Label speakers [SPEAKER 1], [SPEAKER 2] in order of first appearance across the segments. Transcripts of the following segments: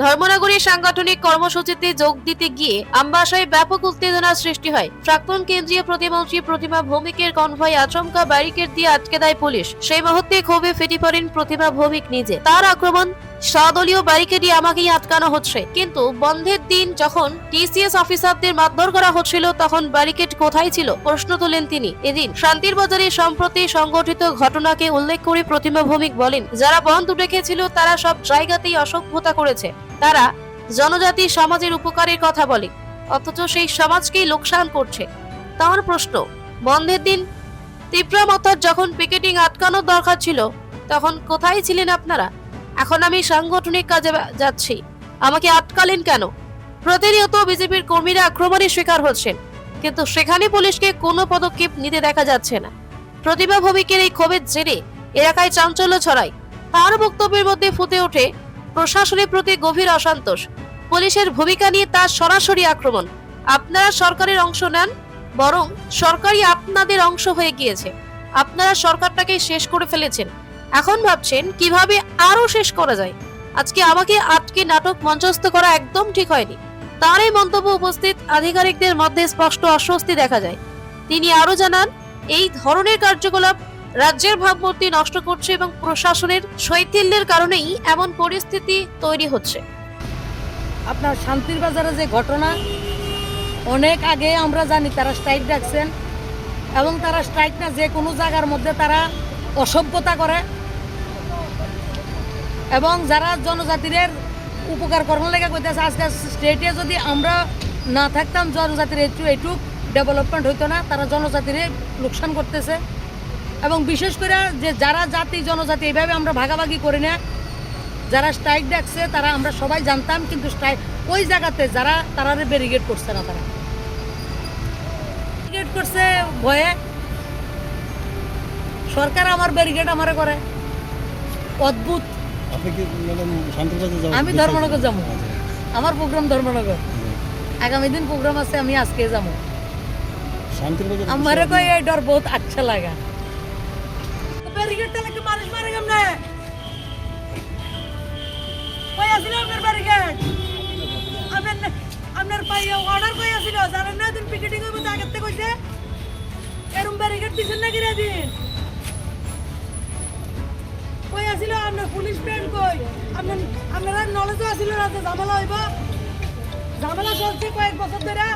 [SPEAKER 1] ধর্মনগরী সাংগঠনিক কর্মসূচিতে যোগ দিতে গিয়ে আমবাসায় ব্যাপক উত্তেজনার সৃষ্টি হয়। প্রাক্তন কেন্দ্রীয় প্রতিমন্ত্রী প্রতিমা ভৌমিকের কনভয় আচমকা ব্যারিকেড দিয়ে আটকে দেয় পুলিশ। সেই মুহূর্তে ক্ষোভে ফেটে পড়েন প্রতিমা ভৌমিক নিজে। তার আক্রমণ, স্বদলীয় ব্যারিকেডে আমাকেই আটকানো হচ্ছে, কিন্তু বন্ধের দিন যখন টিসিএস অফিসারদের মারধর করা হচ্ছিল তখন ব্যারিকেড কোথায় ছিল প্রশ্ন তোলেন তিনি। এদিন শান্তির বাজারে সম্প্রতি সংঘটিত ঘটনাকে উল্লেখ করে প্রতিমা ভৌমিক বলেন, যারা বন্ধ রেখেছিল তারা সব জায়গাতেই অসভ্যতা করেছে। তারা জনজাতি সমাজের উপকারের কথা বলে, অথচ সেই সমাজকেই লোকসান করছে। তার প্রশ্ন, বন্ধের দিন তীব্রমাত্রার যখন পিকেটিং আটকানোর দরকার ছিল তখন কোথায় ছিলেন আপনারা? এখন আমি সাংগঠনিক কাজে যাচ্ছি, আমাকে আটকালেন কেন? প্রতিনিয়ত বিজেপির কর্মীরা আক্রমণের শিকার হচ্ছেন, কিন্তু সেখানে পুলিশকে কোনো পদক্ষেপ নিতে দেখা যাচ্ছে না। প্রতিমা ভৌমিকের এই ক্ষোভের জেরে এলাকায় চাঞ্চল্য ছড়ায়। তার বক্তব্যের মধ্যে ফুটে ওঠে প্রশাসনের প্রতি গভীর অসন্তোষ, পুলিশের ভূমিকা নিয়ে তার সরাসরি আক্রমণ। আপনারা সরকারের অংশ নেন, বরং সরকারই আপনাদের অংশ হয়ে গিয়েছে। আপনারা সরকারটাকে শেষ করে ফেলেছেন, এখন ভাবছেন কিভাবে আরো শেষ করা যায়। আজকে আমাকে আটকে নাটক মঞ্চস্থ করা একদম ঠিক হয়নি। তার এই মন্তব্য উপস্থিত আধিকারিকদের মধ্যে স্পষ্ট অস্বস্তি দেখা যায়। তিনি আরো জানান, এই ধরনের কার্যকলাপ রাজ্যের ভাবমূর্তি নষ্ট করছে এবং প্রশাসনের শৈথিল্যের কারণেই এমন পরিস্থিতি তৈরি হচ্ছে।
[SPEAKER 2] আপনার শান্তির বাজারে যে ঘটনা, অনেক আগে আমরা জানি তারা স্ট্রাইক ডাকছেন এবং তারা স্ট্রাইক না যে কোনো জায়গার মধ্যে তারা অসভ্যতা করে এবং যারা জনজাতিদের উপকার করার লেগে কইতেছে। আজকে স্টেটে যদি আমরা না থাকতাম জনজাতির একটু ডেভেলপমেন্ট হইতো না, তারা জনজাতির লোকসান করতেছে। এবং বিশেষ করে যে যারা জাতি জনজাতি এইভাবে আমরা ভাগাভাগি করি না, যারা স্ট্রাইক ডাকছে তারা আমরা সবাই জানতাম, কিন্তু স্ট্রাইক ওই জায়গাতে যারা তারা ব্যারিকেড করছে না, তারা ব্যারিকেড করছে ভয়ে। সরকার আমার ব্যারিকেড আমারে করে, অদ্ভুত। আমি ধর্মনগর যাবো, আমার প্রোগ্রাম ধর্মনগর, আগামী দিন প্রোগ্রাম আছে, আমি আজকে যাবো। আমার কই এই ডর বহুত আচ্ছা লাগা। ব্যারিকেডটা লাগে মানুষ মারে কেমনে? কই আছিল আপনার ব্যারিকেড? আপনার পাইয়া অর্ডার কই আছিল? জানেন না দিন পিকেটিং এর মধ্যে আগেতে কইছে এরম ব্যারিকেড দিছেন না কিরা দিন? কই আছিল আপনার পুলিশ ব্যান্ড? কই আপনারা নলেজও আছিল না যে ঝামেলা হইব? ঝামেলা চলছে কয়েক বছর ধরে।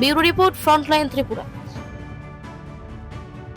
[SPEAKER 1] Bureau report, frontline Tripura.